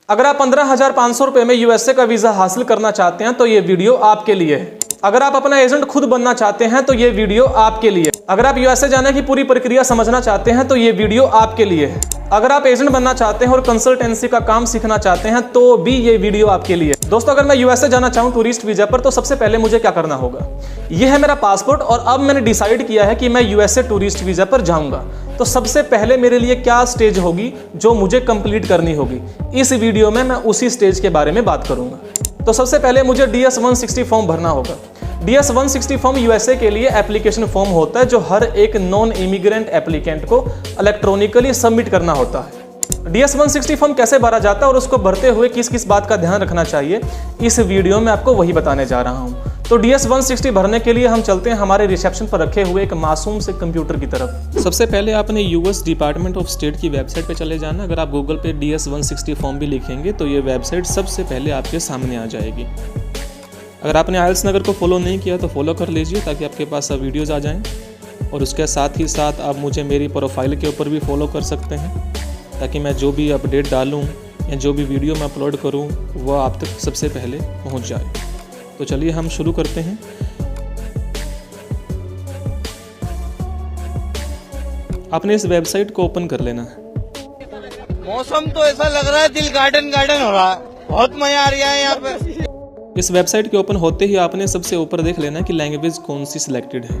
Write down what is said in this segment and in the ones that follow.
अगर आप 15,500 रुपये में यूएसए का वीज़ा हासिल करना चाहते हैं तो ये वीडियो आपके लिए है। अगर आप अपना एजेंट खुद बनना चाहते हैं तो ये वीडियो आपके लिए। अगर आप यूएसए जाने की पूरी प्रक्रिया समझना चाहते हैं तो ये वीडियो आपके लिए है। अगर आप एजेंट बनना चाहते हैं और कंसल्टेंसी का काम सीखना चाहते हैं तो भी ये वीडियो आपके लिए। दोस्तों, अगर मैं यूएसए जाना चाहूँ टूरिस्ट वीजा पर तो सबसे पहले मुझे क्या करना होगा? ये है मेरा पासपोर्ट और अब मैंने डिसाइड किया है कि मैं यूएसए टूरिस्ट वीजा पर जाऊंगा। तो सबसे पहले मेरे लिए क्या स्टेज होगी जो मुझे कंप्लीट करनी होगी? इस वीडियो में मैं उसी स्टेज के बारे में बात करूंगा। तो सबसे पहले मुझे DS-160 फॉर्म भरना होगा। DS-160 फॉर्म यूएसए के लिए एप्लीकेशन फॉर्म होता है जो हर एक नॉन इमिग्रेंट एप्लीकेंट को इलेक्ट्रॉनिकली सबमिट करना होता है। DS-160 फॉर्म कैसे भरा जाता है और उसको भरते हुए किस किस बात का ध्यान रखना चाहिए, इस वीडियो में आपको वही बताने जा रहा हूं। तो DS-160 भरने के लिए हम चलते हैं हमारे रिसेप्शन पर रखे हुए एक मासूम से कंप्यूटर की तरफ। सबसे पहले आपने यूएस डिपार्टमेंट ऑफ स्टेट की वेबसाइट पर चले जाना। अगर आप गूगल पे DS-160 फॉर्म भी लिखेंगे तो ये वेबसाइट सबसे पहले आपके सामने आ जाएगी। अगर आपने आइल्स नगर को फॉलो नहीं किया तो फॉलो कर लीजिए ताकि आपके पास सब वीडियोज़ आ जाएँ। और उसके साथ ही साथ आप मुझे मेरी प्रोफाइल के ऊपर भी फॉलो कर सकते हैं ताकि मैं जो भी अपडेट डालूं या जो भी वीडियो मैं अपलोड करूं वह आप तक सबसे पहले पहुंच जाए। तो चलिए हम शुरू करते हैं। आपने इस वेबसाइट को ओपन कर लेना है। मौसम तो ऐसा लग रहा है दिल गार्डन गार्डन हो रहा है, बहुत मजा आ रहा है यहाँ पे। इस वेबसाइट के ओपन होते ही आपने सबसे ऊपर देख लेना कि लैंग्वेज कौन सी सिलेक्टेड है,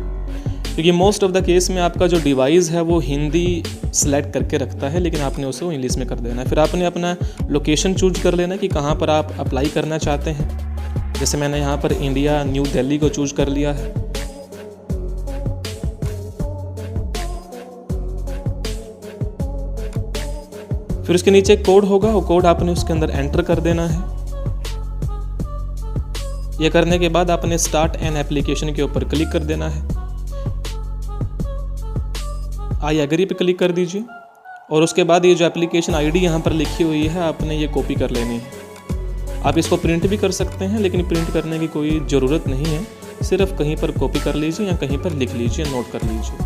क्योंकि मोस्ट ऑफ द केस में आपका जो डिवाइस है वो हिंदी सेलेक्ट करके रखता है, लेकिन आपने उसे इंग्लिश में कर देना है। फिर आपने अपना लोकेशन चूज कर लेना कि कहाँ पर आप अप्लाई करना चाहते हैं। जैसे मैंने यहाँ पर इंडिया न्यू दिल्ली को चूज कर लिया है। फिर उसके नीचे एक कोड होगा, वो कोड आपने उसके अंदर एंटर कर देना है। यह करने के बाद आपने स्टार्ट एन एप्लीकेशन के ऊपर क्लिक कर देना है। आई एग्री पे क्लिक कर दीजिए और उसके बाद ये जो एप्लीकेशन आईडी यहाँ पर लिखी हुई है आपने ये कॉपी कर लेनी है। आप इसको प्रिंट भी कर सकते हैं, लेकिन प्रिंट करने की कोई ज़रूरत नहीं है। सिर्फ कहीं पर कॉपी कर लीजिए या कहीं पर लिख लीजिए, नोट कर लीजिए।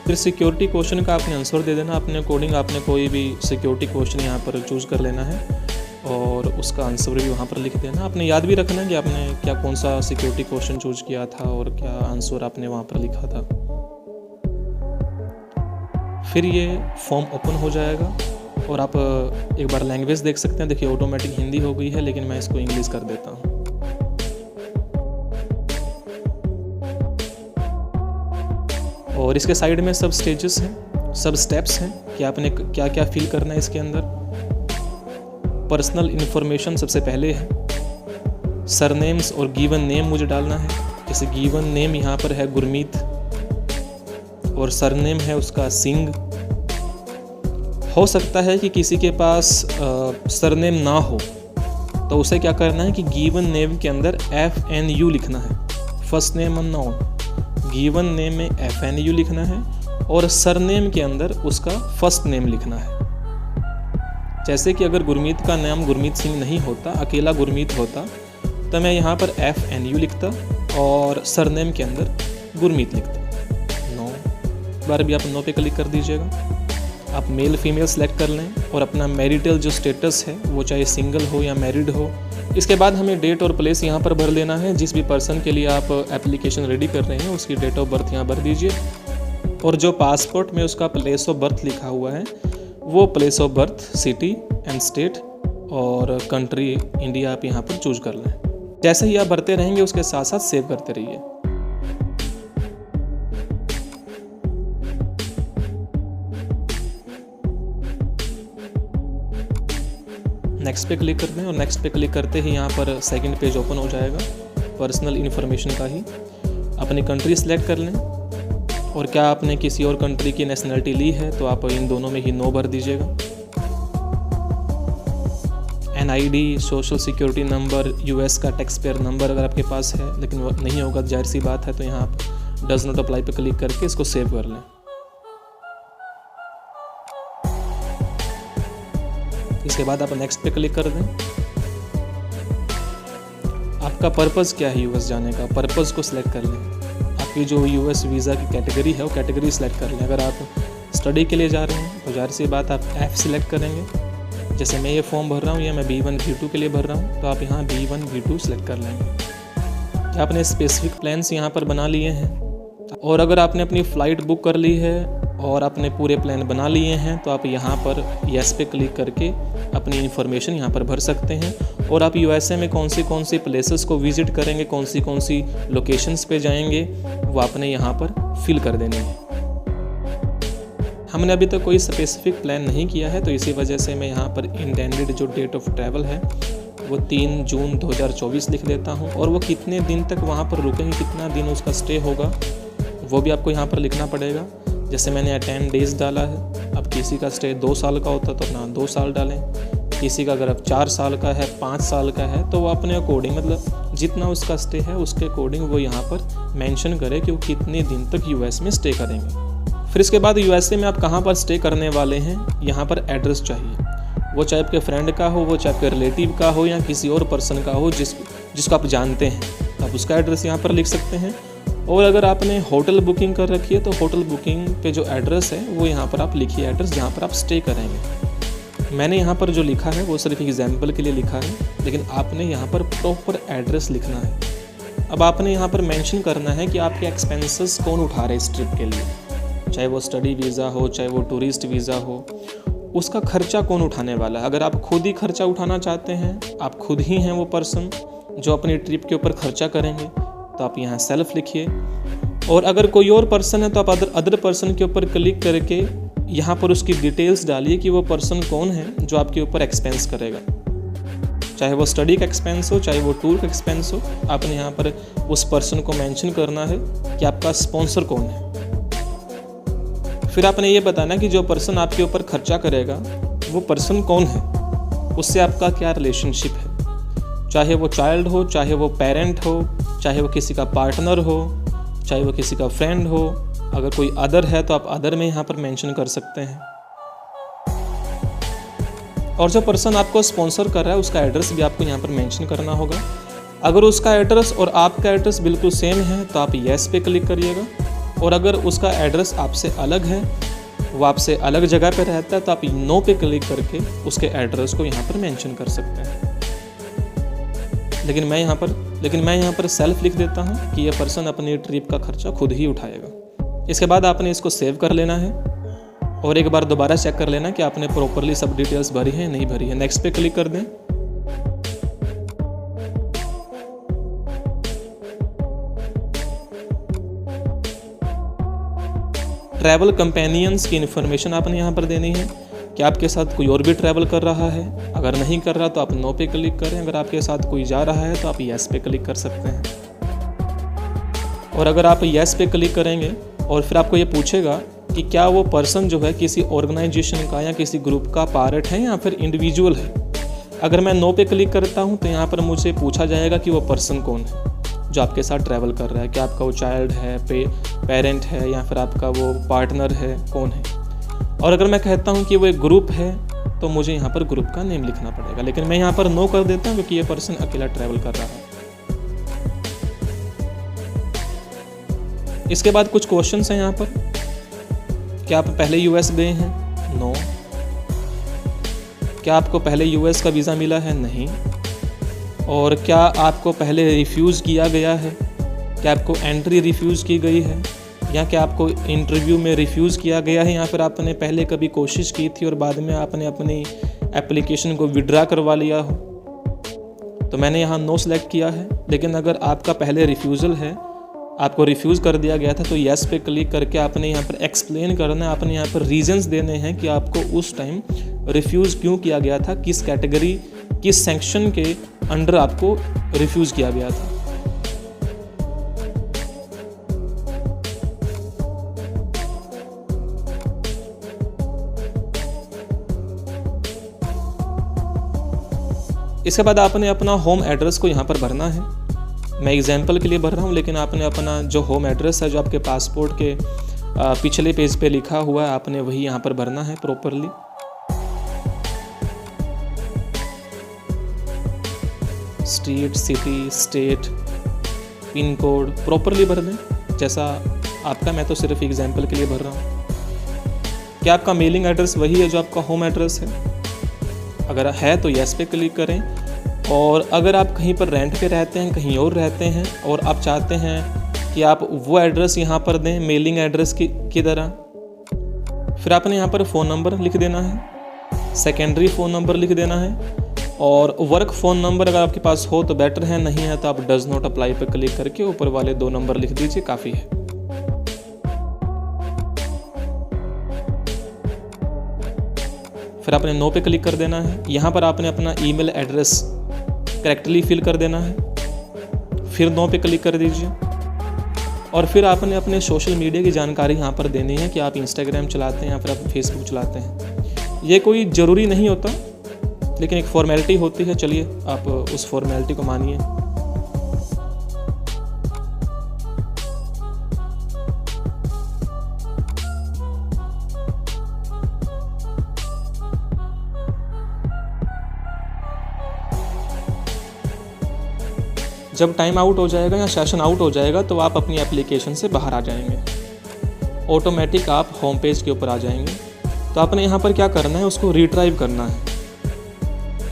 फिर सिक्योरिटी क्वेश्चन का आपने आंसर दे देना अपने अकॉर्डिंग। आपने कोई भी सिक्योरिटी क्वेश्चन यहाँ पर चूज़ कर लेना है और उसका आंसर भी वहाँ पर लिख देना। आपने याद भी रखना है कि आपने क्या कौन सा सिक्योरिटी क्वेश्चन चूज किया था और क्या आंसर आपने वहाँ पर लिखा था। फिर ये फॉर्म ओपन हो जाएगा और आप एक बार लैंग्वेज देख सकते हैं। देखिए ऑटोमेटिक हिंदी हो गई है, लेकिन मैं इसको इंग्लिश कर देता हूँ। और इसके साइड में सब स्टेजेस हैं, सब स्टेप्स हैं कि आपने क्या क्या फिल करना है इसके अंदर। पर्सनल इन्फॉर्मेशन सबसे पहले है। सरनेम्स और गिवन नेम मुझे डालना है। जैसे गिवन नेम यहाँ पर है गुरमीत और सरनेम है उसका सिंह। हो सकता है कि किसी के पास सरनेम ना हो तो उसे क्या करना है कि गिवन नेम के अंदर FNU लिखना है, first name unknown. Given name में FNU लिखना है और सरनेम के अंदर उसका फर्स्ट नेम लिखना है। जैसे कि अगर गुरमीत का नाम गुरमीत सिंह नहीं होता, अकेला गुरमीत होता, तो मैं यहाँ पर FNU लिखता और सरनेम के अंदर गुरमीत लिखता। नो, बार भी आप नो पे क्लिक कर दीजिएगा। आप मेल फीमेल सेलेक्ट कर लें और अपना मैरिटल जो स्टेटस है वो चाहे सिंगल हो या मैरिड हो। इसके बाद हमें डेट और प्लेस यहाँ पर भर लेना है। जिस भी पर्सन के लिए आप एप्लीकेशन रेडी कर रहे हैं उसकी डेट ऑफ बर्थ यहाँ भर दीजिए और जो पासपोर्ट में उसका प्लेस ऑफ बर्थ लिखा हुआ है वो place of birth, city and state और कंट्री इंडिया आप यहाँ पर चूज कर लें। जैसे ही आप भरते रहेंगे उसके साथ साथ सेव करते रहिए। नेक्स्ट पे क्लिक कर दें और नेक्स्ट पे क्लिक करते ही यहाँ पर सेकंड पेज ओपन हो जाएगा पर्सनल इन्फॉर्मेशन का ही। अपनी कंट्री सेलेक्ट कर लें और क्या आपने किसी और कंट्री की नेशनलिटी ली है तो आप इन दोनों में ही नो भर दीजिएगा। NID, social security number, US का टैक्स पेयर नंबर अगर आपके पास है, लेकिन वो नहीं होगा जाहिर सी बात है, तो यहाँ आप डज नॉट अप्लाई पे क्लिक करके इसको सेव कर लें। इसके बाद आप नेक्स्ट पे क्लिक कर दें। आपका पर्पज़ क्या है US जाने का, पर्पज़ को सिलेक्ट कर लें। आपकी जो US वीज़ा की कैटेगरी है वो कैटेगरी सिलेक्ट कर लें। अगर आप स्टडी के लिए जा रहे हैं तो जाहिर सी बात आप F सिलेक्ट करेंगे। जैसे मैं ये फॉर्म भर रहा हूँ या मैं B1 B2 के लिए भर रहा हूँ, तो आप यहाँ B1 B2 सेलेक्ट कर लेंगे। आपने स्पेसिफिक प्लान्स यहाँ पर बना लिए हैं, और अगर आपने अपनी फ़्लाइट बुक कर ली है और आपने पूरे प्लान बना लिए हैं तो आप यहाँ पर येस पे क्लिक करके अपनी इन्फॉर्मेशन यहाँ पर भर सकते हैं। और आप USA में कौन सी प्लेसेस को विज़िट करेंगे, कौन सी लोकेशंस पे जाएंगे, वो आपने यहाँ पर फिल कर देनी है। हमने अभी तक कोई स्पेसिफिक प्लान नहीं किया है, तो इसी वजह से मैं यहाँ पर इंटेंडेड जो डेट ऑफ ट्रैवल है वो 3 जून 2024 लिख देता हूँ। और वो कितने दिन तक वहाँ पर रुकेंगे, कितना दिन उसका स्टे होगा, वो भी आपको यहाँ पर लिखना पड़ेगा। जैसे मैंने 10 डेज़ डाला है। अब किसी का स्टे 2 साल का होता तो अपना 2 साल डालें, किसी का अगर अब 4 साल का है, 5 साल का है, तो वो अपने अकॉर्डिंग, मतलब जितना उसका स्टे है उसके अकॉर्डिंग वो यहाँ पर मेंशन करे कि वो कितने दिन तक US में स्टे करेंगे। फिर इसके बाद USA में आप कहाँ पर स्टे करने वाले हैं, यहाँ पर एड्रेस चाहिए। वो चाहे आपके फ्रेंड का हो, वो चाहे आपके रिलेटिव का हो, या किसी और पर्सन का हो जिसको आप जानते हैं, तो आप उसका एड्रेस यहाँ पर लिख सकते हैं। और अगर आपने होटल बुकिंग कर रखी है तो होटल बुकिंग पे जो एड्रेस है वो यहाँ पर आप लिखिए, एड्रेस जहाँ पर आप स्टे करेंगे। मैंने यहाँ पर जो लिखा है वो सिर्फ एग्जाम्पल के लिए लिखा है, लेकिन आपने यहाँ पर प्रॉपर एड्रेस लिखना है। अब आपने यहाँ पर मेंशन करना है कि आपके एक्सपेंसेस कौन उठा रहे हैं इस ट्रिप के लिए, चाहे वो स्टडी वीज़ा हो, चाहे वो टूरिस्ट वीज़ा हो, उसका खर्चा कौन उठाने वाला है। अगर आप खुद ही खर्चा उठाना चाहते हैं, आप खुद ही हैं वो पर्सन जो अपनी ट्रिप के ऊपर खर्चा करेंगे, तो आप यहाँ सेल्फ लिखिए। और अगर कोई और पर्सन है तो आप अदर पर्सन के ऊपर क्लिक करके यहाँ पर उसकी डिटेल्स डालिए कि वो पर्सन कौन है जो आपके ऊपर एक्सपेंस करेगा, चाहे वो स्टडी का एक्सपेंस हो, चाहे वो टूर का एक्सपेंस हो। आपने यहाँ पर उस पर्सन को मेंशन करना है कि आपका स्पॉन्सर कौन है। फिर आपने ये बताना कि जो पर्सन आपके ऊपर खर्चा करेगा वो पर्सन कौन है, उससे आपका क्या रिलेशनशिप है, चाहे वो चाइल्ड हो, चाहे वो पेरेंट हो, चाहे वो किसी का पार्टनर हो, चाहे वो किसी का फ्रेंड हो। अगर कोई अदर है तो आप अदर में यहाँ पर मेंशन कर सकते हैं। और जो पर्सन आपको स्पॉन्सर कर रहा है उसका एड्रेस भी आपको यहाँ पर मेंशन करना होगा। अगर उसका एड्रेस और आपका एड्रेस बिल्कुल सेम है तो आप येस पे क्लिक करिएगा, और अगर उसका एड्रेस आपसे अलग है, वो आपसे अलग जगह पे रहता है, तो आप नो पे क्लिक करके उसके एड्रेस को यहाँ पर मेंशन कर सकते हैं। लेकिन मैं यहाँ पर सेल्फ लिख देता हूँ कि ये पर्सन अपनी ट्रिप का खर्चा खुद ही उठाएगा। इसके बाद आपने इसको सेव कर लेना है और एक बार दोबारा चेक कर लेना कि आपने प्रॉपरली सब डिटेल्स भरी है नहीं भरी है। नेक्स्ट पे क्लिक कर दें। ट्रैवल कंपेनियंस की इन्फॉर्मेशन आपने यहाँ पर देनी है कि आपके साथ कोई और भी ट्रैवल कर रहा है। अगर नहीं कर रहा तो आप नो पे क्लिक करें। अगर आपके साथ कोई जा रहा है तो आप येस पे क्लिक कर सकते हैं। और अगर आप येस पे क्लिक करेंगे और फिर आपको ये पूछेगा कि क्या वो पर्सन जो है किसी ऑर्गेनाइजेशन का या किसी ग्रुप का पार्ट है या फिर इंडिविजुअल है। अगर मैं नो पे क्लिक करता हूँ तो यहाँ पर मुझे पूछा जाएगा कि वो पर्सन कौन है जो आपके साथ ट्रैवल कर रहा है, क्या आपका वो चाइल्ड है, पेरेंट है, या फिर आपका वो पार्टनर है, कौन है। और अगर मैं कहता हूँ कि वो एक ग्रुप है तो मुझे यहाँ पर ग्रुप का नेम लिखना पड़ेगा, लेकिन मैं यहाँ पर नो कर देता हूँ क्योंकि ये पर्सन अकेला ट्रैवल कर रहा है। इसके बाद कुछ क्वेश्चंस हैं यहाँ पर। क्या आप पहले US गए हैं? नो। क्या आपको पहले US का वीज़ा मिला है? नहीं। और क्या आपको पहले रिफ्यूज़ किया गया है? क्या आपको एंट्री रिफ्यूज़ की गई है, या क्या आपको इंटरव्यू में रिफ्यूज़ किया गया है, या फिर आपने पहले कभी कोशिश की थी और बाद में आपने अपनी एप्लीकेशन को विड्रा करवा लिया हो? तो मैंने यहाँ नो सेलेक्ट किया है। लेकिन अगर आपका पहले रिफ्यूज़ल है, आपको रिफ्यूज़ कर दिया गया था, तो येस पे क्लिक करके आपने यहाँ पर एक्सप्लेन करना है, आपने यहाँ पर रीजंस देने हैं कि आपको उस टाइम रिफ्यूज़ क्यों किया गया था, किस कैटेगरी, किस सेक्शन के अंडर आपको रिफ्यूज़ किया गया था। इसके बाद आपने अपना होम एड्रेस को यहाँ पर भरना है। मैं एग्जाम्पल के लिए भर रहा हूँ, लेकिन आपने अपना जो होम एड्रेस है, जो आपके पासपोर्ट के पिछले पेज पे लिखा हुआ है, आपने वही यहाँ पर भरना है properly. Street, city, state, pin code properly भर दें जैसा आपका। मैं तो सिर्फ एग्जाम्पल के लिए भर रहा हूँ। क्या आपका मेलिंग एड्रेस वही है जो आपका होम एड्रेस है? अगर है तो येस पे क्लिक करें। और अगर आप कहीं पर रेंट पे रहते हैं, कहीं और रहते हैं और आप चाहते हैं कि आप वो एड्रेस यहाँ पर दें मेलिंग एड्रेस की तरह, फिर आपने यहाँ पर फ़ोन नंबर लिख देना है, सेकेंडरी फ़ोन नंबर लिख देना है, और वर्क फ़ोन नंबर अगर आपके पास हो तो बेटर है, नहीं है तो आप डज नॉट अप्लाई पर क्लिक करके ऊपर वाले 2 नंबर लिख दीजिए, काफ़ी है। फिर आपने नो पे क्लिक कर देना है। यहाँ पर आपने अपना ईमेल एड्रेस करेक्टली फिल कर देना है, फिर नो पे क्लिक कर दीजिए। और फिर आपने अपने सोशल मीडिया की जानकारी यहाँ पर देनी है कि आप इंस्टाग्राम चलाते हैं या फिर आप फेसबुक चलाते हैं। ये कोई ज़रूरी नहीं होता, लेकिन एक फॉर्मेलिटी होती है। चलिए आप उस फॉर्मेलिटी को मानिए। जब टाइम आउट हो जाएगा या सेशन आउट हो जाएगा तो आप अपनी एप्लीकेशन से बाहर आ जाएंगे, ऑटोमेटिक आप होम पेज के ऊपर आ जाएंगे। तो आपने यहाँ पर क्या करना है, उसको रिट्राइव करना है।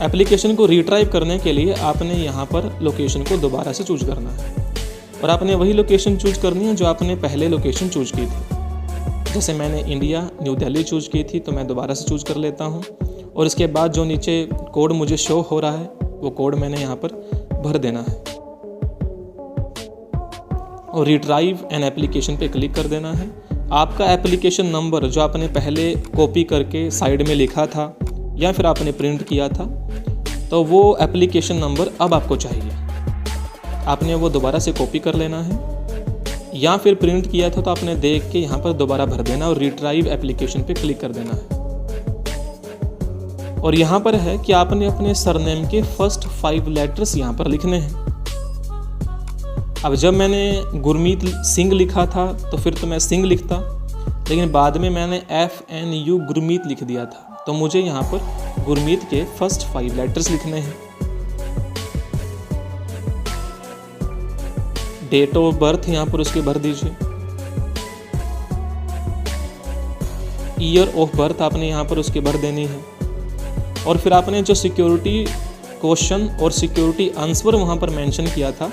एप्लीकेशन को रिट्राइव करने के लिए आपने यहाँ पर लोकेशन को दोबारा से चूज करना है, और आपने वही लोकेशन चूज करनी है जो आपने पहले लोकेशन चूज की थी। जैसे मैंने इंडिया न्यू दिल्ली चूज की थी, तो मैं दोबारा से चूज कर लेता हूँ। और इसके बाद जो नीचे कोड मुझे शो हो रहा है वो कोड मैंने यहाँ पर भर देना है, और रिट्राइव एन एप्लीकेशन पे क्लिक कर देना है। आपका एप्लीकेशन नंबर जो आपने पहले कॉपी करके साइड में लिखा था या फिर आपने प्रिंट किया था, तो वो एप्लीकेशन नंबर अब आपको चाहिए। आपने वो दोबारा से कॉपी कर लेना है, या फिर प्रिंट किया था तो आपने देख के यहाँ पर दोबारा भर देना और रिट्राइव एप्लीकेशन पे क्लिक कर देना है। और यहाँ पर है कि आपने अपने सरनेम के फर्स्ट 5 लेटर्स यहाँ पर लिखने हैं। अब जब मैंने गुरमीत सिंह लिखा था तो फिर तो मैं सिंह लिखता, लेकिन बाद में मैंने FNU गुरमीत लिख दिया था, तो मुझे यहाँ पर गुरमीत के फर्स्ट 5 लेटर्स लिखने हैं। डेट ऑफ बर्थ यहाँ पर उसके भर दीजिए। ईयर ऑफ बर्थ आपने यहाँ पर उसके भर देनी है। और फिर आपने जो सिक्योरिटी क्वेश्चन और सिक्योरिटी आंसर वहाँ पर मेंशन किया था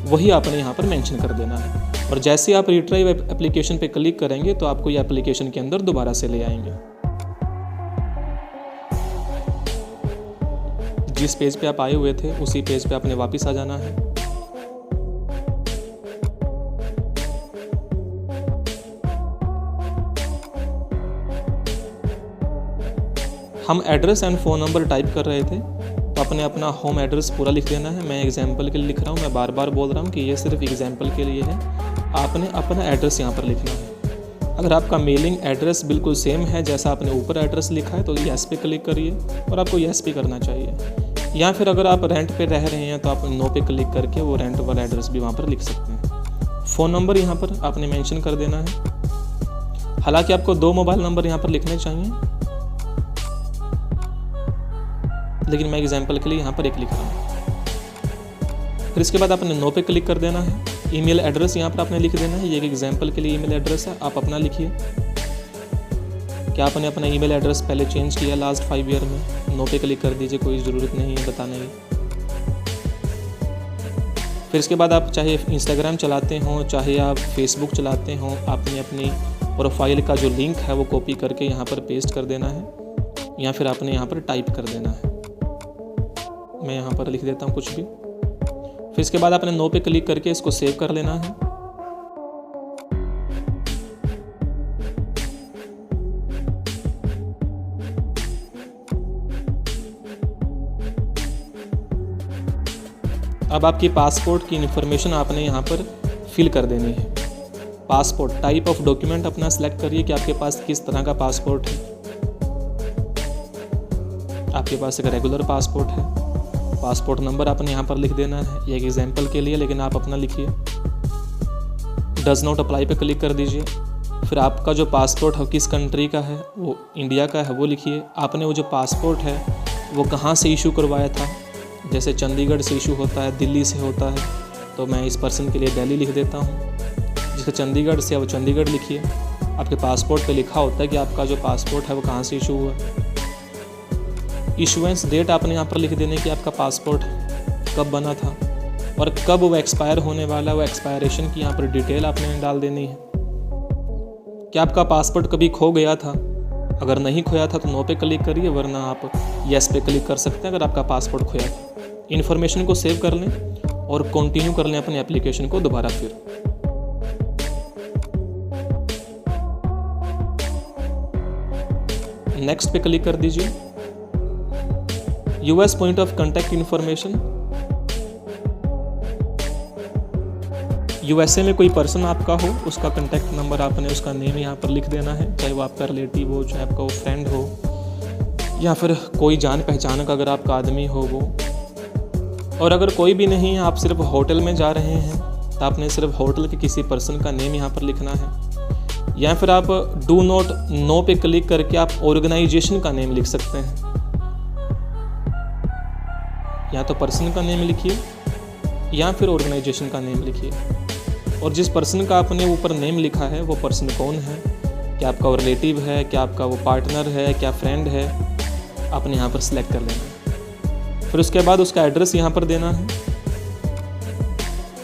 वही आपने यहाँ पर मेंशन कर देना है। और जैसे आप रिट्राइव एप्लीकेशन पे क्लिक करेंगे तो आपको ये एप्लीकेशन के अंदर दोबारा से ले आएंगे। जिस पेज पे आप आए हुए थे उसी पेज पे आपने वापस आ जाना है। हम address and phone number type कर रहे थे, तो आपने अपना होम एड्रेस पूरा लिख देना है। मैं एग्जाम्पल के लिए लिख रहा हूँ, मैं बार बार बोल रहा हूँ कि ये सिर्फ एग्जाम्पल के लिए है। आपने अपना एड्रेस यहाँ पर लिखना है। अगर आपका मेलिंग एड्रेस बिल्कुल सेम है जैसा आपने ऊपर एड्रेस लिखा है तो येस पे क्लिक करिए, और आपको येस पे करना चाहिए। या फिर अगर आप रेंट पे रह रहे हैं तो आप नो पे क्लिक करके वो रेंट वाला एड्रेस भी वहाँ पर लिख सकते हैं। फ़ोन नंबर यहाँ पर आपने मेंशन कर देना है। हालांकि आपको 2 मोबाइल नंबर यहाँ पर लिखने चाहिए, लेकिन मैं एग्जाम्पल के लिए यहाँ पर एक लिख रहा हूँ। फिर इसके बाद आपने नो पे क्लिक कर देना है। ईमेल एड्रेस यहाँ पर आपने लिख देना है। ये एक एग्जाम्पल के लिए ईमेल एड्रेस है, आप अपना लिखिए। क्या आपने अपना ईमेल एड्रेस पहले चेंज किया लास्ट 5 ईयर में? नो पे क्लिक कर दीजिए, कोई ज़रूरत नहीं है बताने की। फिर इसके बाद आप चाहे इंस्टाग्राम चलाते हों, चाहे आप फेसबुक चलाते हों, आपने अपनी प्रोफाइल का जो लिंक है वो कॉपी करके यहाँ पर पेस्ट कर देना है, या फिर आपने यहाँ पर टाइप कर देना है। मैं यहाँ पर लिख देता हूँ कुछ भी। फिर इसके बाद आपने नो पे क्लिक करके इसको सेव कर लेना है। अब आपकी पासपोर्ट की इन्फॉर्मेशन आपने यहाँ पर फिल कर देनी है। पासपोर्ट टाइप ऑफ डॉक्यूमेंट अपना सेलेक्ट करिए कि आपके पास किस तरह का पासपोर्ट है। आपके पास एक रेगुलर पासपोर्ट है। पासपोर्ट नंबर आपने यहाँ पर लिख देना है, ये एक एग्जाम्पल के लिए, लेकिन आप अपना लिखिए। डज नॉट अप्लाई पे क्लिक कर दीजिए। फिर आपका जो पासपोर्ट है किस कंट्री का है, वो इंडिया का है, वो लिखिए। आपने वो जो पासपोर्ट है वो कहाँ से इशू करवाया था, जैसे चंडीगढ़ से इशू होता है, दिल्ली से होता है, तो मैं इस पर्सन के लिए दिल्ली लिख देता हूँ। जिसका चंडीगढ़ से है वो चंडीगढ़ लिखिए। आपके पासपोर्ट पे लिखा होता है कि आपका जो पासपोर्ट है वो कहाँ से इशू हुआ। इशुएंस डेट आपने यहाँ पर लिख देने कि आपका पासपोर्ट कब बना था और कब वो एक्सपायर होने वाला है, वो एक्सपायरेशन की यहाँ पर डिटेल आपने डाल देनी है। क्या आपका पासपोर्ट कभी खो गया था? अगर नहीं खोया था तो नो पे क्लिक करिए, वरना आप येस पे क्लिक कर सकते हैं अगर आपका पासपोर्ट खोया था। इन्फॉर्मेशन को सेव कर लें और कंटिन्यू कर लें अपनी एप्लीकेशन को दोबारा फिर। नेक्स्ट पे क्लिक कर दीजिए। US point of contact information. USA में कोई पर्सन आपका हो, उसका कांटेक्ट नंबर आपने उसका नेम यहाँ पर लिख देना है, चाहे वो आपका रिलेटिव हो, चाहे आपका वो फ्रेंड हो, या फिर कोई जान पहचान का अगर आपका आदमी हो वो। और अगर कोई भी नहीं है, आप सिर्फ होटल में जा रहे हैं, तो आपने सिर्फ होटल के किसी पर्सन का नेम यहाँ पर लिखना है। या फिर आप डू नॉट नो पे क्लिक करके आप ऑर्गेनाइजेशन का नेम लिख सकते हैं। या तो पर्सन का नेम लिखिए या फिर ऑर्गेनाइजेशन का नेम लिखिए, और जिस पर्सन का आपने ऊपर नेम लिखा है वो पर्सन कौन है, क्या आपका वो रिलेटिव है, क्या आपका वो पार्टनर है, क्या फ्रेंड है, आपने यहाँ पर सिलेक्ट कर लेना है। फिर उसके बाद उसका एड्रेस यहाँ पर देना है।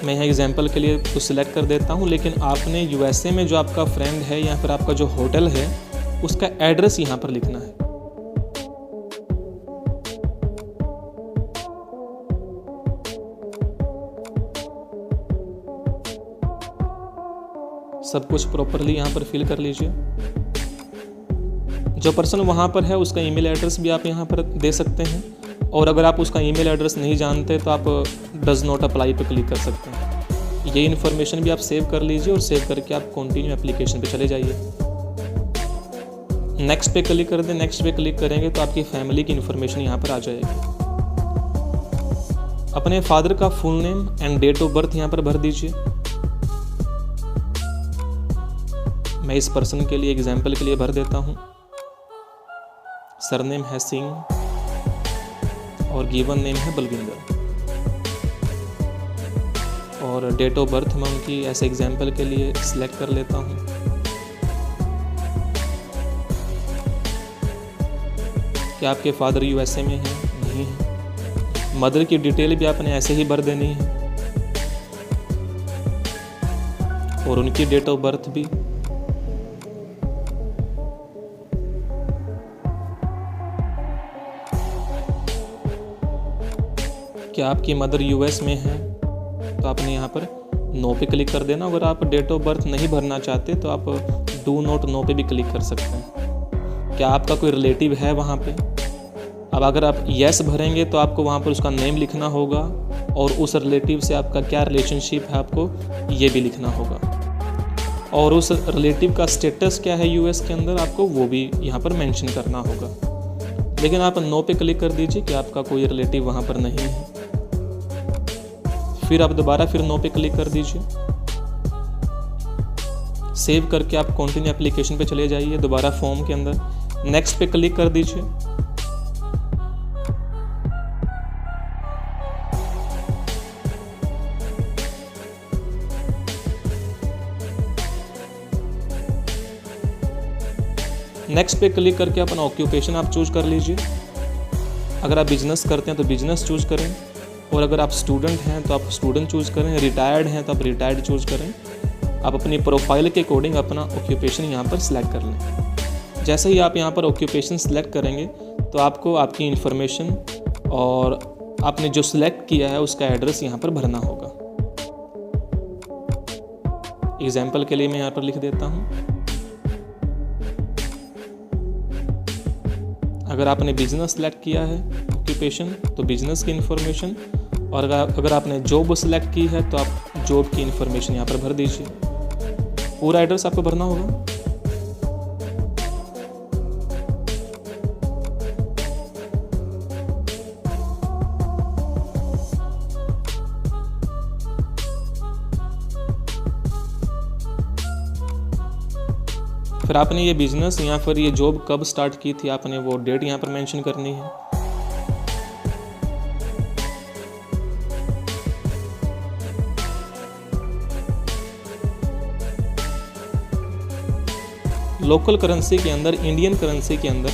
मैं यहाँ एग्जांपल के लिए कुछ सिलेक्ट कर देता हूँ, लेकिन आपने यूएसए में जो आपका फ्रेंड है या फिर आपका जो होटल है उसका एड्रेस यहाँ पर लिखना है। सब कुछ प्रॉपरली यहाँ पर फिल कर लीजिए। जो पर्सन वहाँ पर है उसका ईमेल एड्रेस भी आप यहाँ पर दे सकते हैं, और अगर आप उसका ईमेल एड्रेस नहीं जानते तो आप डज नॉट अप्लाई पे क्लिक कर सकते हैं। ये इन्फॉर्मेशन भी आप सेव कर लीजिए और सेव करके आप कंटिन्यू एप्लीकेशन पे चले जाइए। नेक्स्ट पे क्लिक कर दें। नेक्स्ट पे क्लिक करेंगे तो आपकी फैमिली की इन्फॉर्मेशन यहाँ पर आ जाएगी। अपने फादर का full name and date of birth यहाँ पर भर दीजिए। मैं इस पर्सन के लिए एग्जाम्पल के लिए भर देता हूँ। सरनेम है सिंह और गिवन नेम है बलविंदर, और डेट ऑफ बर्थ मैं उनकी ऐसे एग्जाम्पल के लिए सिलेक्ट कर लेता हूँ। क्या आपके फादर यूएसए में हैं? नहीं है। मदर की डिटेल भी आपने ऐसे ही भर देनी है, और उनकी डेट ऑफ बर्थ भी। क्या आपकी मदर यूएस में है तो आपने यहाँ पर नो पे क्लिक कर देना। अगर आप डेट ऑफ बर्थ नहीं भरना चाहते तो आप डू नॉट नो पे भी क्लिक कर सकते हैं। क्या आपका कोई रिलेटिव है वहाँ पे? अब अगर आप येस भरेंगे तो आपको वहाँ पर उसका नेम लिखना होगा, और उस रिलेटिव से आपका क्या रिलेशनशिप है आपको ये भी लिखना होगा, और उस रिलेटिव का स्टेटस क्या है यूएस के अंदर आपको वो भी यहाँ पर मेंशन करना होगा। लेकिन आप नो पे क्लिक कर दीजिए कि आपका कोई रिलेटिव वहाँ पर नहीं है। फिर आप दोबारा फिर नो पे क्लिक कर दीजिए। सेव करके आप कंटिन्यू एप्लीकेशन पे चले जाइए दोबारा फॉर्म के अंदर। नेक्स्ट पे क्लिक कर दीजिए। नेक्स्ट पे क्लिक करके अपना ऑक्यूपेशन आप चूज कर लीजिए। अगर आप बिजनेस करते हैं तो बिजनेस चूज करें, और अगर आप स्टूडेंट हैं तो आप स्टूडेंट चूज करें, रिटायर्ड हैं तो आप रिटायर्ड चूज करें। आप अपनी प्रोफाइल के अकॉर्डिंग अपना ऑक्यूपेशन यहाँ पर सिलेक्ट कर लें। जैसे ही आप यहाँ पर ऑक्यूपेशन सिलेक्ट करेंगे तो आपको आपकी इन्फॉर्मेशन और आपने जो सिलेक्ट किया है उसका एड्रेस यहाँ पर भरना होगा। एग्जाम्पल के लिए मैं यहाँ पर लिख देता हूँ। अगर आपने बिजनेस सेलेक्ट किया है ऑक्यूपेशन तो बिजनेस की इन्फॉर्मेशन, और अगर आपने जॉब सेलेक्ट की है तो आप जॉब की इन्फॉर्मेशन यहाँ पर भर दीजिए। पूरा एड्रेस आपको भरना होगा। फिर आपने ये बिजनेस या फिर ये जॉब कब स्टार्ट की थी आपने वो डेट यहाँ पर मेंशन करनी है। लोकल करेंसी के अंदर, इंडियन करेंसी के अंदर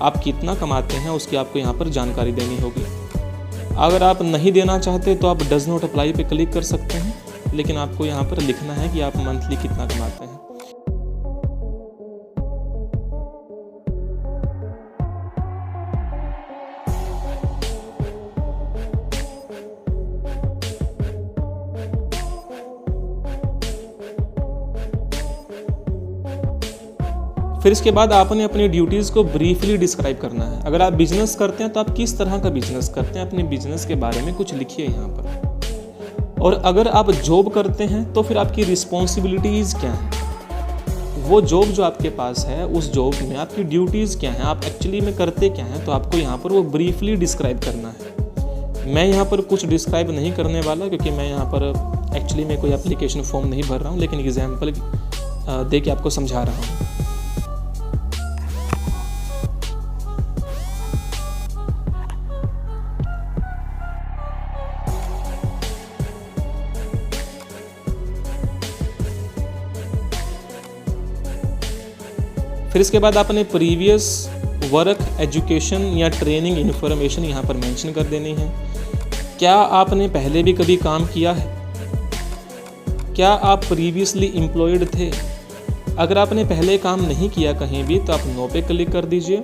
आप कितना कमाते हैं उसकी आपको यहाँ पर जानकारी देनी होगी। अगर आप नहीं देना चाहते तो आप डज नॉट अप्लाई पे क्लिक कर सकते हैं, लेकिन आपको यहाँ पर लिखना है कि आप मंथली कितना कमाते हैं। फिर इसके बाद आपने अपनी ड्यूटीज़ को ब्रीफली डिस्क्राइब करना है। अगर आप बिजनेस करते हैं तो आप किस तरह का बिजनेस करते हैं, अपने बिजनेस के बारे में कुछ लिखिए यहाँ पर। और अगर आप जॉब करते हैं तो फिर आपकी रिस्पॉन्सिबिलिटीज़ क्या हैं, वो जॉब जो आपके पास है उस जॉब में आपकी ड्यूटीज़ क्या हैं, आप एक्चुअली में करते क्या हैं, तो आपको यहाँ पर वो ब्रीफली डिस्क्राइब करना है। मैं यहाँ पर कुछ डिस्क्राइब नहीं करने वाला, क्योंकि मैं यहाँ पर एक्चुअली में कोई एप्लीकेशन फॉर्म नहीं भर रहा हूँ, लेकिन एग्जाम्पल दे के आपको समझा रहा हूँ। फिर इसके बाद आपने प्रीवियस वर्क, एजुकेशन या ट्रेनिंग इन्फॉर्मेशन यहाँ पर मेंशन कर देनी है। क्या आपने पहले भी कभी काम किया है? क्या आप प्रीवियसली एम्प्लॉयड थे? अगर आपने पहले काम नहीं किया कहीं भी तो आप नो पे क्लिक कर दीजिए,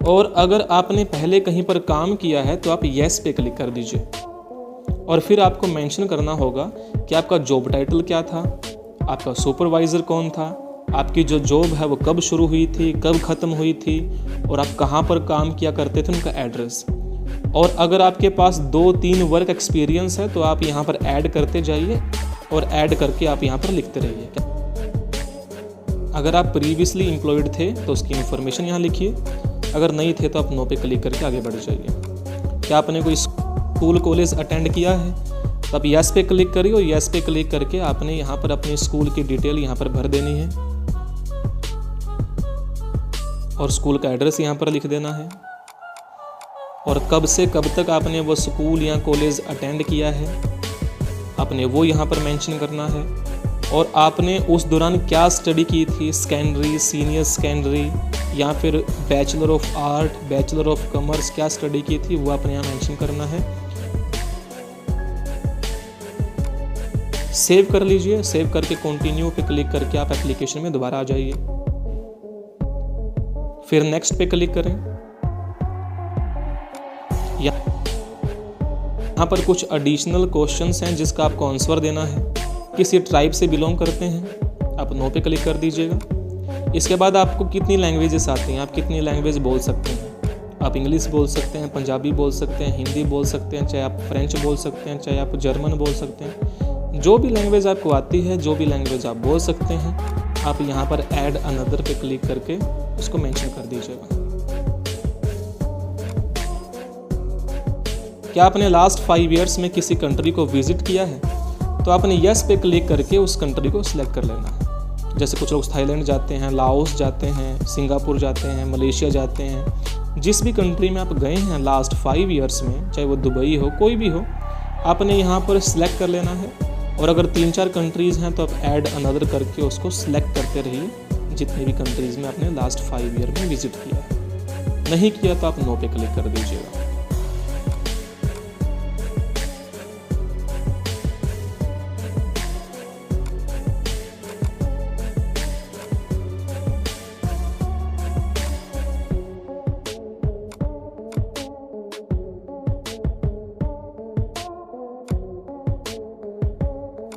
और अगर आपने पहले कहीं पर काम किया है तो आप येस पे क्लिक कर दीजिए। और फिर आपको मेंशन करना होगा कि आपका जॉब टाइटल क्या था, आपका सुपरवाइज़र कौन था, आपकी जो जॉब है वो कब शुरू हुई थी, कब ख़त्म हुई थी, और आप कहाँ पर काम किया करते थे, उनका एड्रेस। और अगर आपके पास 2-3 वर्क एक्सपीरियंस है तो आप यहाँ पर ऐड करते जाइए, और ऐड करके आप यहाँ पर लिखते रहिए। अगर आप प्रीवियसली एम्प्लॉयड थे तो उसकी इन्फॉर्मेशन यहाँ लिखिए, अगर नहीं थे तो आप नो पे क्लिक करके आगे बढ़ जाइए। क्या आपने कोई स्कूल कॉलेज अटेंड किया है तो आप यस पे क्लिक करिए, और यस पे क्लिक करके आपने यहाँ पर अपने स्कूल की डिटेल यहाँ पर भर देनी है, और स्कूल का एड्रेस यहाँ पर लिख देना है, और कब से कब तक आपने वो स्कूल या कॉलेज अटेंड किया है आपने वो यहाँ पर मेंशन करना है, और आपने उस दौरान क्या स्टडी की थी, सेकेंडरी, सीनियर सेकेंडरी या फिर bachelor of art, bachelor of commerce, क्या स्टडी की थी वो आपने यहाँ मेंशन करना है। सेव कर लीजिए, सेव करके कंटिन्यू पे क्लिक करके आप एप्लीकेशन में दोबारा आ जाइए। फिर नेक्स्ट पे क्लिक करें। यहाँ पर कुछ एडिशनल क्वेश्चंस हैं जिसका आपको आंसर देना है। किसी ट्राइब से बिलोंग करते हैं, आप नो पे क्लिक कर दीजिएगा। इसके बाद आपको कितनी लैंग्वेजेस आती हैं, आप कितनी लैंग्वेज बोल सकते हैं। आप इंग्लिश बोल सकते हैं, पंजाबी बोल सकते हैं, हिंदी बोल सकते हैं, चाहे आप फ्रेंच बोल सकते हैं, चाहे आप जर्मन बोल सकते हैं। जो भी लैंग्वेज आपको आती है, जो भी लैंग्वेज आप बोल सकते हैं, आप यहाँ पर ऐड अनदर पे क्लिक करके उसको मेंशन कर दीजिएगा। क्या आपने लास्ट 5 ईयर्स में किसी कंट्री को विजिट किया है, तो आपने यस पे क्लिक करके उस कंट्री को सिलेक्ट कर लेना है। जैसे कुछ लोग थाईलैंड जाते हैं, लाओस जाते हैं, सिंगापुर जाते हैं, मलेशिया जाते हैं। जिस भी कंट्री में आप गए हैं लास्ट 5 ईयर्स में, चाहे वो दुबई हो, कोई भी हो, आपने यहाँ पर सिलेक्ट कर लेना है। और अगर 3-4 कंट्रीज़ हैं तो आप ऐड अनदर करके उसको सिलेक्ट करते रहिए, जितनी भी कंट्रीज़ में आपने लास्ट 5 ईयर में विजिट किया है। नहीं किया तो आप नो पे क्लिक कर दीजिएगा।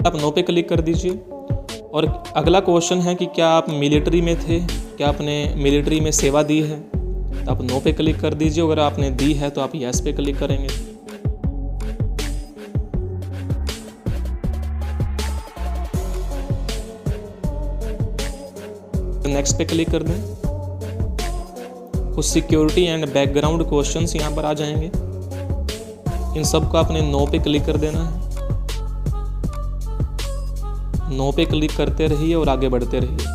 आप नो पे क्लिक कर दीजिए। और अगला क्वेश्चन है कि क्या आप मिलिट्री में थे, क्या आपने मिलिट्री में सेवा दी है, तो आप नो पे क्लिक कर दीजिए। अगर आपने दी है तो आप यस पे क्लिक करेंगे। नेक्स्ट पे क्लिक कर दें। कुछ सिक्योरिटी एंड बैकग्राउंड क्वेश्चंस यहाँ पर आ जाएंगे, इन सब को आपने नो पे क्लिक कर देना है। नो पे क्लिक करते रहिए और आगे बढ़ते रहिए।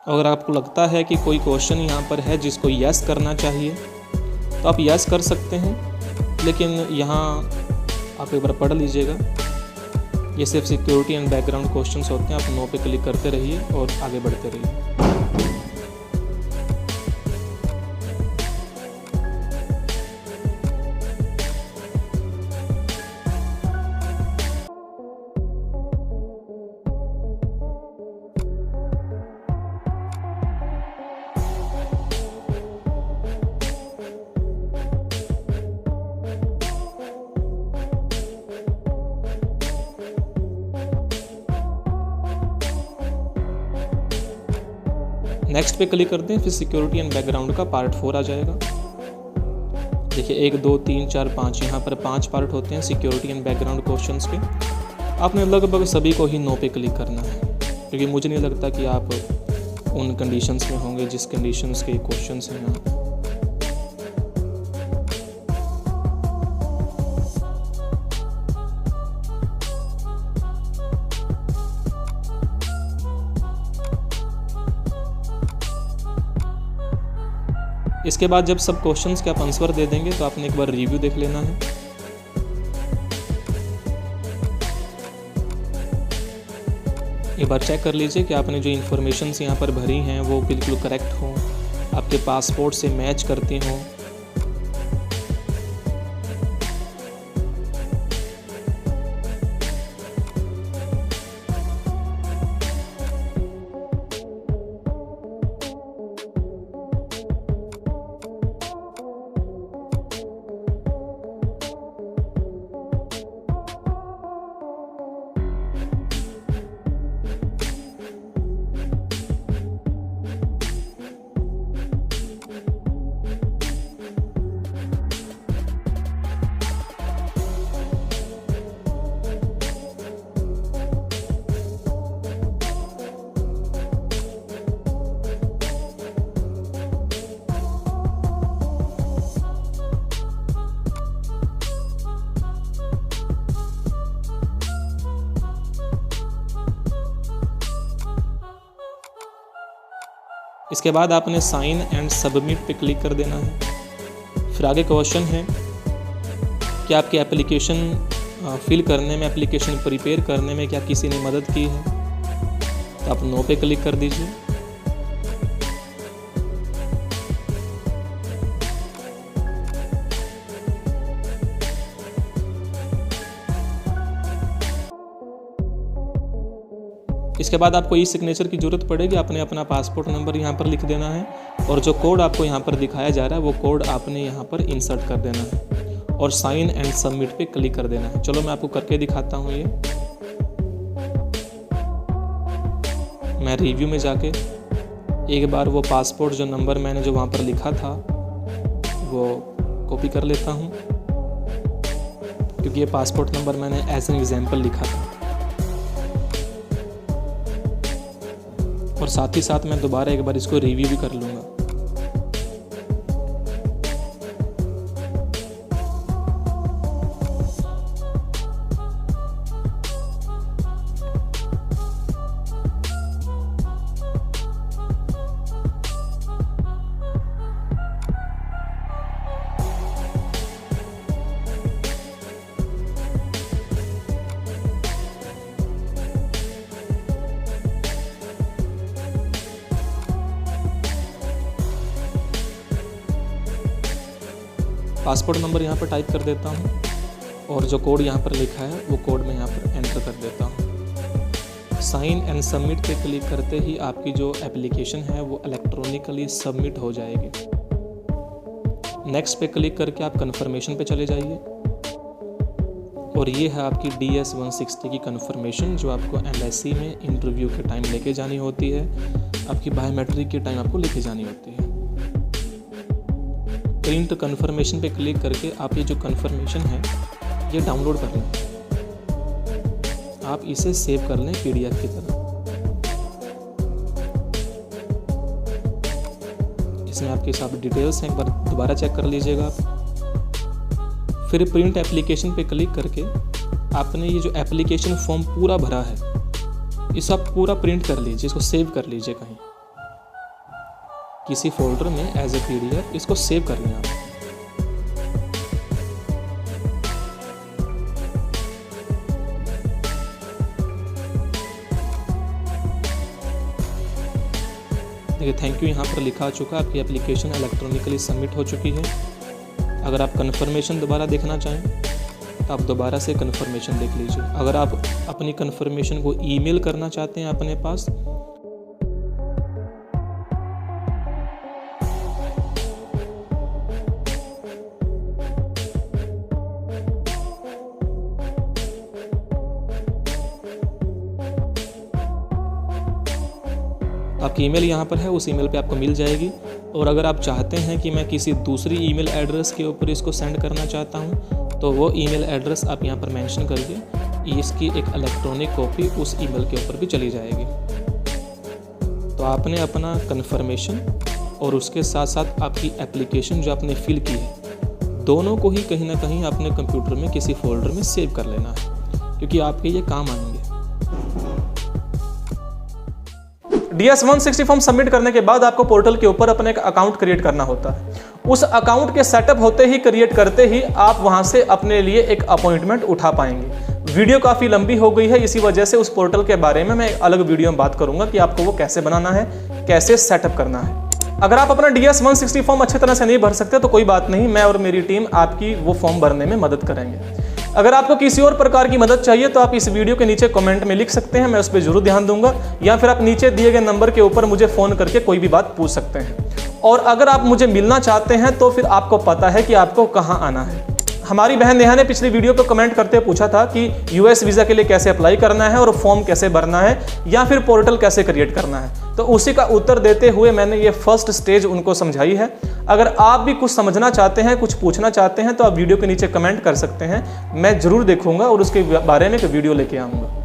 अगर आपको लगता है कि कोई क्वेश्चन यहाँ पर है जिसको यस करना चाहिए तो आप यस कर सकते हैं, लेकिन यहाँ आप एक बार पढ़ लीजिएगा। ये सिर्फ सिक्योरिटी एंड बैकग्राउंड क्वेश्चंस होते हैं। आप नो पे क्लिक करते रहिए और आगे बढ़ते रहिए। नेक्स्ट पे क्लिक करते हैं, फिर सिक्योरिटी एंड बैकग्राउंड का पार्ट 4 आ जाएगा। देखिए 1 2 3 4 5 यहाँ पर 5 पार्ट होते हैं सिक्योरिटी एंड बैकग्राउंड क्वेश्चंस के। आपने लगभग सभी को ही नो पे क्लिक करना है, क्योंकि मुझे नहीं लगता कि आप उन कंडीशंस में होंगे जिस कंडीशंस के क्वेश्चंस हैं यहाँ। इसके बाद जब सब क्वेश्चंस के आप आंसर दे देंगे तो आपने एक बार रिव्यू देख लेना है। एक बार चेक कर लीजिए कि आपने जो इन्फॉर्मेशंस यहाँ पर भरी हैं वो बिल्कुल करेक्ट हों, आपके पासपोर्ट से मैच करती हों। इसके बाद आपने साइन एंड सबमिट पे क्लिक कर देना है। फिर आगे क्वेश्चन है कि आपकी एप्लीकेशन फिल करने में, एप्लीकेशन प्रिपेयर करने में क्या किसी ने मदद की है, तो आप नो पे क्लिक कर दीजिए। इसके बाद आपको ई सिग्नेचर की ज़रूरत पड़ेगी। आपने अपना पासपोर्ट नंबर यहाँ पर लिख देना है और जो कोड आपको यहाँ पर दिखाया जा रहा है वो कोड आपने यहाँ पर इंसर्ट कर देना है और साइन एंड सबमिट पे क्लिक कर देना है। चलो मैं आपको करके दिखाता हूँ। ये मैं रिव्यू में जाके एक बार वो पासपोर्ट जो नंबर मैंने जो वहाँ पर लिखा था वो कॉपी कर लेता हूँ, क्योंकि ये पासपोर्ट नंबर मैंने एज एन एग्जाम्पल लिखा था। और साथ ही साथ मैं दोबारा एक बार इसको रिव्यू भी कर लूँगा। पासपोर्ट नंबर यहाँ पर टाइप कर देता हूँ और जो कोड यहाँ पर लिखा है वो कोड मैं यहाँ पर एंटर कर देता हूँ। साइन एंड सबमिट पे क्लिक करते ही आपकी जो एप्लीकेशन है वो इलेक्ट्रॉनिकली सबमिट हो जाएगी। नेक्स्ट पे क्लिक करके आप कन्फर्मेशन पे चले जाइए और ये है आपकी DS 160 की कन्फर्मेशन जो आपको एम्बेसी में इंटरव्यू के टाइम लेके जानी होती है, आपकी बायोमेट्रिक के टाइम आपको लेके जानी होती है। प्रिंट कन्फर्मेशन पे क्लिक करके आप ये जो कन्फर्मेशन है ये डाउनलोड कर लें, आप इसे सेव कर लें PDF की तरह। इसमें आपके साथ डिटेल्स हैं, एक बार दोबारा चेक कर लीजिएगा आप। फिर प्रिंट एप्लीकेशन पे क्लिक करके आपने ये जो एप्लीकेशन फॉर्म पूरा भरा है इसे आप पूरा प्रिंट कर लीजिए, इसको सेव कर लीजिए कहीं किसी फोल्डर में एज ए PDF, इसको सेव कर लें आप। ये थैंक यू यहाँ पर लिखा आ चुका है। आपकी एप्लीकेशन इलेक्ट्रॉनिकली सबमिट हो चुकी है। अगर आप कन्फर्मेशन दोबारा देखना चाहें तो आप दोबारा से कन्फर्मेशन देख लीजिए। अगर आप अपनी कन्फर्मेशन को ईमेल करना चाहते हैं अपने पास, आपकी ईमेल यहाँ पर है, उस ईमेल पे आपको मिल जाएगी। और अगर आप चाहते हैं कि मैं किसी दूसरी ईमेल एड्रेस के ऊपर इसको सेंड करना चाहता हूँ तो वो ईमेल एड्रेस आप यहाँ पर मेंशन करिए, इसकी एक इलेक्ट्रॉनिक कॉपी उस ईमेल के ऊपर भी चली जाएगी। तो आपने अपना कन्फर्मेशन और उसके साथ साथ आपकी एप्लीकेशन जो आपने फिल की है, दोनों को ही कहीं ना कहीं अपने कंप्यूटर में किसी फोल्डर में सेव कर लेना है, क्योंकि आपके ये काम आएंगे। DS-160 फॉर्म सबमिट करने के बाद आपको पोर्टल के ऊपर अपना एक अकाउंट क्रिएट करना होता है। उस अकाउंट के सेटअप होते ही, क्रिएट करते ही आप वहां से अपने लिए एक अपॉइंटमेंट उठा पाएंगे। वीडियो काफ़ी लंबी हो गई है, इसी वजह से उस पोर्टल के बारे में मैं अलग वीडियो में बात करूंगा कि आपको वो कैसे बनाना है, कैसे सेटअप करना है। अगर आप अपना DS-160 फॉर्म अच्छी तरह से नहीं भर सकते तो कोई बात नहीं, मैं और मेरी टीम आपकी वो फॉर्म भरने में मदद करेंगे। अगर आपको किसी और प्रकार की मदद चाहिए तो आप इस वीडियो के नीचे कमेंट में लिख सकते हैं, मैं उस पर जरूर ध्यान दूंगा, या फिर आप नीचे दिए गए नंबर के ऊपर मुझे फ़ोन करके कोई भी बात पूछ सकते हैं। और अगर आप मुझे मिलना चाहते हैं तो फिर आपको पता है कि आपको कहाँ आना है। हमारी बहन नेहा ने पिछली वीडियो को कमेंट करते पूछा था कि US वीज़ा के लिए कैसे अप्लाई करना है और फॉर्म कैसे भरना है या फिर पोर्टल कैसे क्रिएट करना है, तो उसी का उत्तर देते हुए मैंने ये फर्स्ट स्टेज उनको समझाई है। अगर आप भी कुछ समझना चाहते हैं, कुछ पूछना चाहते हैं तो आप वीडियो के नीचे कमेंट कर सकते हैं, मैं जरूर देखूंगा और उसके बारे में एक वीडियो लेके आऊँगा।